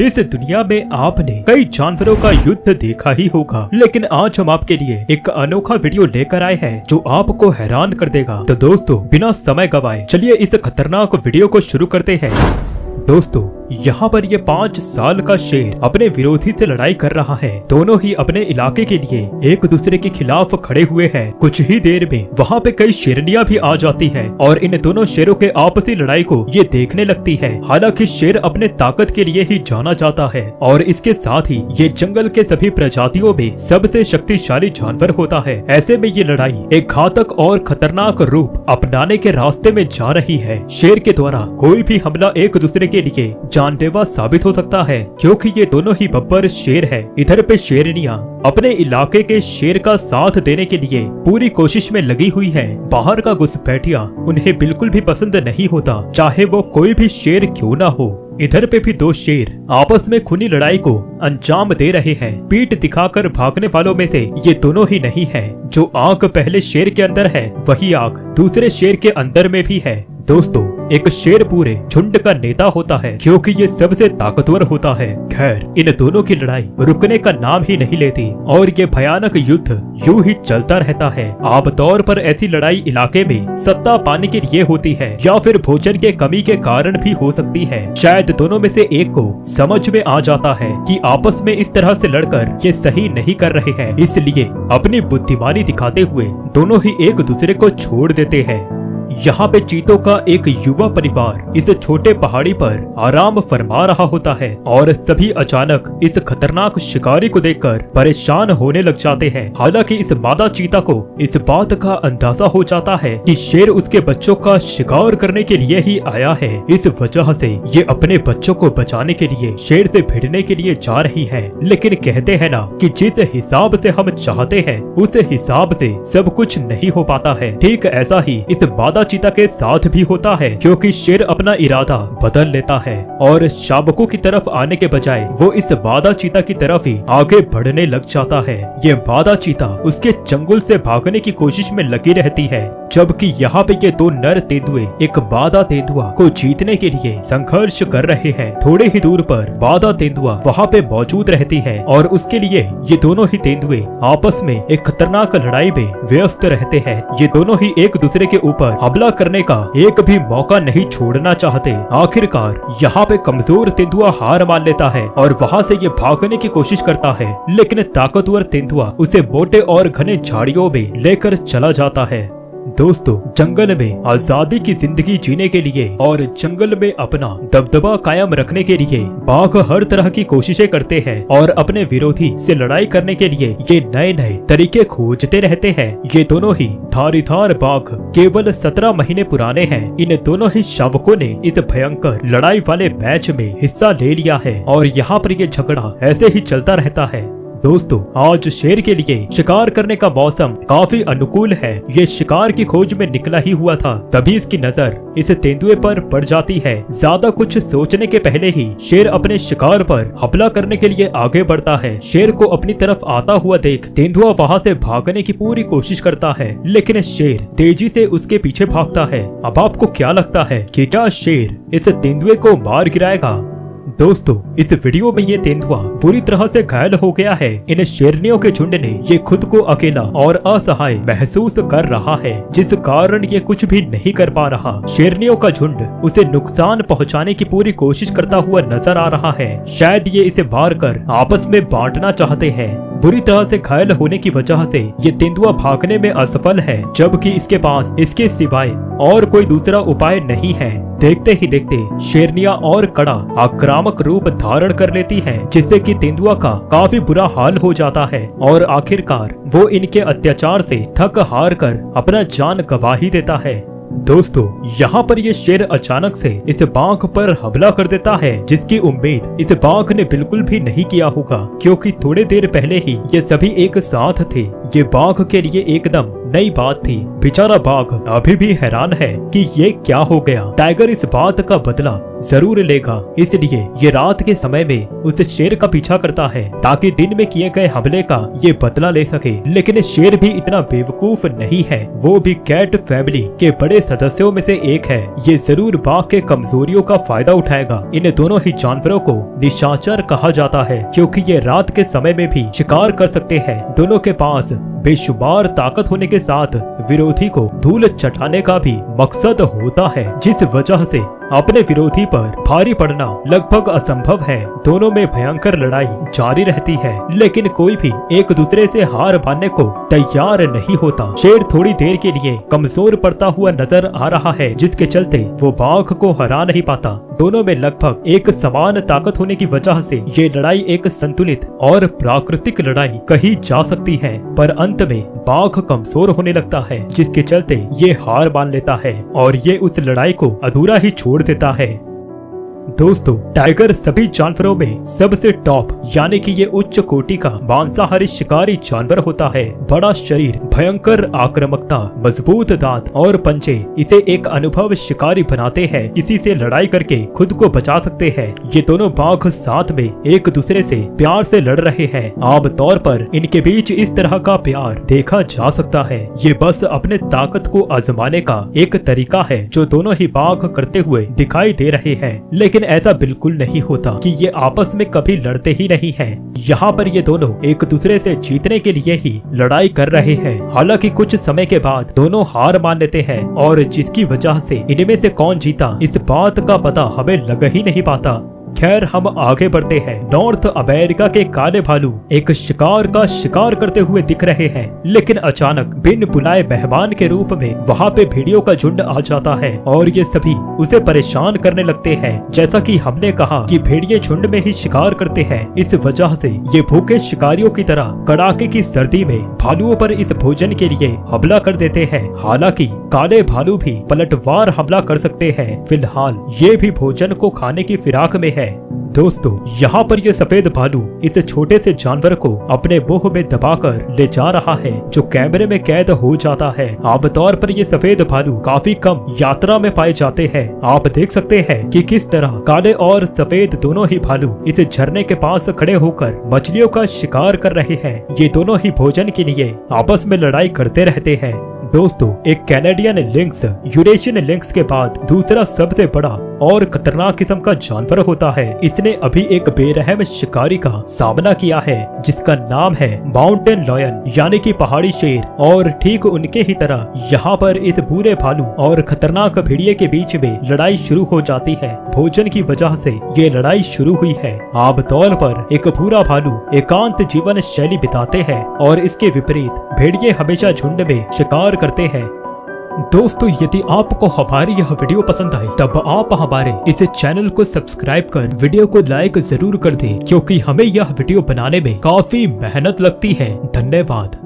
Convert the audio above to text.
इस दुनिया में आपने कई जानवरों का युद्ध देखा ही होगा, लेकिन आज हम आपके लिए एक अनोखा वीडियो लेकर आए हैं जो आपको हैरान कर देगा। तो दोस्तों बिना समय गवाए चलिए इस खतरनाक वीडियो को शुरू करते हैं। दोस्तों यहाँ पर ये 5 साल का शेर अपने विरोधी से लड़ाई कर रहा है। दोनों ही अपने इलाके के लिए एक दूसरे के खिलाफ खड़े हुए हैं। कुछ ही देर में वहाँ पे कई शेरनियां भी आ जाती हैं और इन दोनों शेरों के आपसी लड़ाई को ये देखने लगती है। हालांकि शेर अपने ताकत के लिए ही जाना जाता है और इसके साथ ही ये जंगल के सभी प्रजातियों में सबसे शक्तिशाली जानवर होता है। ऐसे में ये लड़ाई एक घातक और खतरनाक रूप अपनाने के रास्ते में जा रही है। शेर के द्वारा कोई भी हमला एक दूसरे के लिए जानलेवा साबित हो सकता है, क्योंकि ये दोनों ही बब्बर शेर है। इधर पे शेरनियां अपने इलाके के शेर का साथ देने के लिए पूरी कोशिश में लगी हुई है। बाहर का घुसपैठिया उन्हें बिल्कुल भी पसंद नहीं होता, चाहे वो कोई भी शेर क्यों ना हो। इधर पे भी 2 शेर आपस में खूनी लड़ाई को अंजाम दे रहे हैं। पीठ दिखाकर भागने वालों में से ये दोनों ही नहीं है। जो आग पहले शेर के अंदर है वही आग दूसरे शेर के अंदर में भी है। दोस्तों एक शेर पूरे झुंड का नेता होता है, क्योंकि ये सबसे ताकतवर होता है। खैर इन दोनों की लड़ाई रुकने का नाम ही नहीं लेती और ये भयानक युद्ध यूं ही चलता रहता है। आमतौर पर ऐसी लड़ाई इलाके में सत्ता पाने के लिए होती है या फिर भोजन के कमी के कारण भी हो सकती है। शायद दोनों में से एक को समझ में आ जाता है कि आपस में इस तरह से लड़कर ये सही नहीं कर रहे हैं, इसलिए अपनी बुद्धिमानी दिखाते हुए दोनों ही एक दूसरे को छोड़ देते हैं। यहाँ पे चीतों का एक युवा परिवार इस छोटे पहाड़ी पर आराम फरमा रहा होता है और सभी अचानक इस खतरनाक शिकारी को देखकर परेशान होने लग जाते हैं। हालांकि इस मादा चीता को इस बात का अंदाजा हो जाता है कि शेर उसके बच्चों का शिकार करने के लिए ही आया है। इस वजह से ये अपने बच्चों को बचाने के लिए शेर से भिड़ने के लिए जा रही है। लेकिन कहते हैं ना कि जिस हिसाब से हम चाहते हैं उस हिसाब से सब कुछ नहीं हो पाता है। ठीक ऐसा ही इस मादा चीता के साथ भी होता है, क्योंकि शेर अपना इरादा बदल लेता है और शावकों की तरफ आने के बजाय वो इस मादा चीता की तरफ ही आगे बढ़ने लग जाता है। ये मादा चीता उसके चंगुल से भागने की कोशिश में लगी रहती है, जबकि यहाँ पे ये 2 नर तेंदुए एक मादा तेंदुआ को जीतने के लिए संघर्ष कर रहे हैं। थोड़े ही दूर पर मादा तेंदुआ वहाँ पे मौजूद रहती है और उसके लिए ये दोनों ही तेंदुए आपस में एक खतरनाक लड़ाई में व्यस्त रहते हैं। ये दोनों ही एक दूसरे के ऊपर हमला करने का एक भी मौका नहीं छोड़ना चाहते। आखिरकार यहाँ पे कमजोर तेंदुआ हार मान लेता है और वहाँ से ये भागने की कोशिश करता है, लेकिन ताकतवर तेंदुआ उसे मोटे और घने झाड़ियों में लेकर चला जाता है। दोस्तों जंगल में आजादी की जिंदगी जीने के लिए और जंगल में अपना दबदबा कायम रखने के लिए बाघ हर तरह की कोशिशें करते हैं और अपने विरोधी से लड़ाई करने के लिए ये नए नए तरीके खोजते रहते हैं। ये दोनों ही धारीदार बाघ केवल 17 महीने पुराने हैं। इन दोनों ही शावकों ने इस भयंकर लड़ाई वाले मैच में हिस्सा ले लिया है और यहाँ पर ये झगड़ा ऐसे ही चलता रहता है। दोस्तों आज शेर के लिए शिकार करने का मौसम काफी अनुकूल है। ये शिकार की खोज में निकला ही हुआ था, तभी इसकी नजर इस तेंदुए पर पड़ जाती है। ज्यादा कुछ सोचने के पहले ही शेर अपने शिकार पर हमला करने के लिए आगे बढ़ता है। शेर को अपनी तरफ आता हुआ देख तेंदुआ वहाँ से भागने की पूरी कोशिश करता है, लेकिन शेर तेजी से उसके पीछे भागता है। अब आपको क्या लगता है कि क्या शेर इस तेंदुए को मार गिराएगा? दोस्तों इस वीडियो में ये तेंदुआ पूरी तरह से घायल हो गया है। इन शेरनियों के झुंड ने ये खुद को अकेला और असहाय महसूस कर रहा है, जिस कारण ये कुछ भी नहीं कर पा रहा। शेरनियों का झुंड उसे नुकसान पहुंचाने की पूरी कोशिश करता हुआ नजर आ रहा है। शायद ये इसे मारकर आपस में बांटना चाहते हैं। बुरी तरह से घायल होने की वजह से ये तेंदुआ भागने में असफल है, जबकि इसके पास इसके सिवाय और कोई दूसरा उपाय नहीं है। देखते ही देखते शेरनियां और कड़ा आक्रामक रूप धारण कर लेती हैं, जिससे कि तेंदुआ का काफी बुरा हाल हो जाता है और आखिरकार वो इनके अत्याचार से थक हार कर अपना जान गंवा ही देता है। दोस्तों यहाँ पर ये शेर अचानक से इस बाघ पर हमला कर देता है, जिसकी उम्मीद इस बाघ ने बिल्कुल भी नहीं किया होगा, क्योंकि थोड़ी देर पहले ही ये सभी एक साथ थे। ये बाघ के लिए एकदम नई बात थी। बेचारा बाघ अभी भी हैरान है कि ये क्या हो गया। टाइगर इस बात का बदला जरूर लेगा। इसलिए ये रात के समय में उस शेर का पीछा करता है ताकि दिन में किए गए हमले का ये बदला ले सके। लेकिन शेर भी इतना बेवकूफ नहीं है, वो भी कैट फैमिली के बड़े सदस्यों में से एक है। ये जरूर बाघ के कमजोरियों का फायदा उठाएगा। इन दोनों ही जानवरों को निशाचर कहा जाता है क्योंकि ये रात के समय में भी शिकार कर सकते हैं। दोनों के पास बेशुमार ताकत होने के साथ विरोधी को धूल चटाने का भी मकसद होता है, जिस वजह से अपने विरोधी पर भारी पड़ना लगभग असंभव है। दोनों में भयंकर लड़ाई जारी रहती है, लेकिन कोई भी एक दूसरे से हार मानने को तैयार नहीं होता। शेर थोड़ी देर के लिए कमजोर पड़ता हुआ नजर आ रहा है, जिसके चलते वो बाघ को हरा नहीं पाता। दोनों में लगभग एक समान ताकत होने की वजह से ये लड़ाई एक संतुलित और प्राकृतिक लड़ाई कही जा सकती है, पर अंत में बाघ कमजोर होने लगता है, जिसके चलते ये हार मान लेता है और ये उस लड़ाई को अधूरा ही छोड़ देता है। दोस्तों, टाइगर सभी जानवरों में सबसे टॉप यानी कि ये उच्च कोटि का मांसाहारी शिकारी जानवर होता है। बड़ा शरीर, भयंकर आक्रामकता, मजबूत दांत और पंजे इसे एक अनुभव शिकारी बनाते हैं। किसी से लड़ाई करके खुद को बचा सकते हैं। ये दोनों बाघ साथ में एक दूसरे से प्यार से लड़ रहे हैं। आमतौर पर इनके बीच इस तरह का प्यार देखा जा सकता है। ये बस अपने ताकत को आजमाने का एक तरीका है जो दोनों ही बाघ करते हुए दिखाई दे रहे हैं। लेकिन ऐसा बिल्कुल नहीं होता कि ये आपस में कभी लड़ते ही नहीं हैं। यहाँ पर ये दोनों एक दूसरे से जीतने के लिए ही लड़ाई कर रहे हैं। हालांकि कुछ समय के बाद दोनों हार मान लेते हैं और जिसकी वजह से इनमें से कौन जीता इस बात का पता हमें लग ही नहीं पाता। खैर, हम आगे बढ़ते हैं। नॉर्थ अमेरिका के काले भालू एक शिकार का शिकार करते हुए दिख रहे हैं, लेकिन अचानक बिन बुलाए मेहमान के रूप में वहाँ पे भेड़ियों का झुंड आ जाता है और ये सभी उसे परेशान करने लगते हैं। जैसा कि हमने कहा कि भेड़िए झुंड में ही शिकार करते हैं, इस वजह से ये भूखे शिकारियों की तरह कड़ाके की सर्दी में भालुओं पर इस भोजन के लिए हमला कर देते हैं। हालांकि काले भालू भी पलटवार हमला कर सकते हैं। फिलहाल ये भी भोजन को खाने की फिराक में है। दोस्तों, यहाँ पर ये सफेद भालू इस छोटे से जानवर को अपने मुंह में दबाकर ले जा रहा है, जो कैमरे में कैद हो जाता है। आमतौर पर ये सफेद भालू काफी कम यात्रा में पाए जाते हैं। आप देख सकते हैं कि किस तरह काले और सफेद दोनों ही भालू इस झरने के पास खड़े होकर मछलियों का शिकार कर रहे हैं। ये दोनों ही भोजन के लिए आपस में लड़ाई करते रहते हैं। दोस्तों, एक कैनेडियन लिंक्स यूरेशियन लिंक्स के बाद दूसरा सबसे बड़ा और खतरनाक किस्म का जानवर होता है। इसने अभी एक बेरहम शिकारी का सामना किया है जिसका नाम है माउंटेन लॉयन यानी कि पहाड़ी शेर। और ठीक उनके ही तरह यहाँ पर इस बुरे भालू और खतरनाक भेड़िए के बीच में लड़ाई शुरू हो जाती है। भोजन की वजह से ये लड़ाई शुरू हुई है। आमतौर पर एक बुरा भालू एकांत जीवन शैली बिताते हैं और इसके विपरीत भेड़िए हमेशा झुंड में शिकार करते हैं। दोस्तों, यदि आपको हमारी यह वीडियो पसंद आए तब आप हमारे इस चैनल को सब्सक्राइब कर वीडियो को लाइक जरूर कर दें, क्योंकि हमें यह वीडियो बनाने में काफी मेहनत लगती है। धन्यवाद।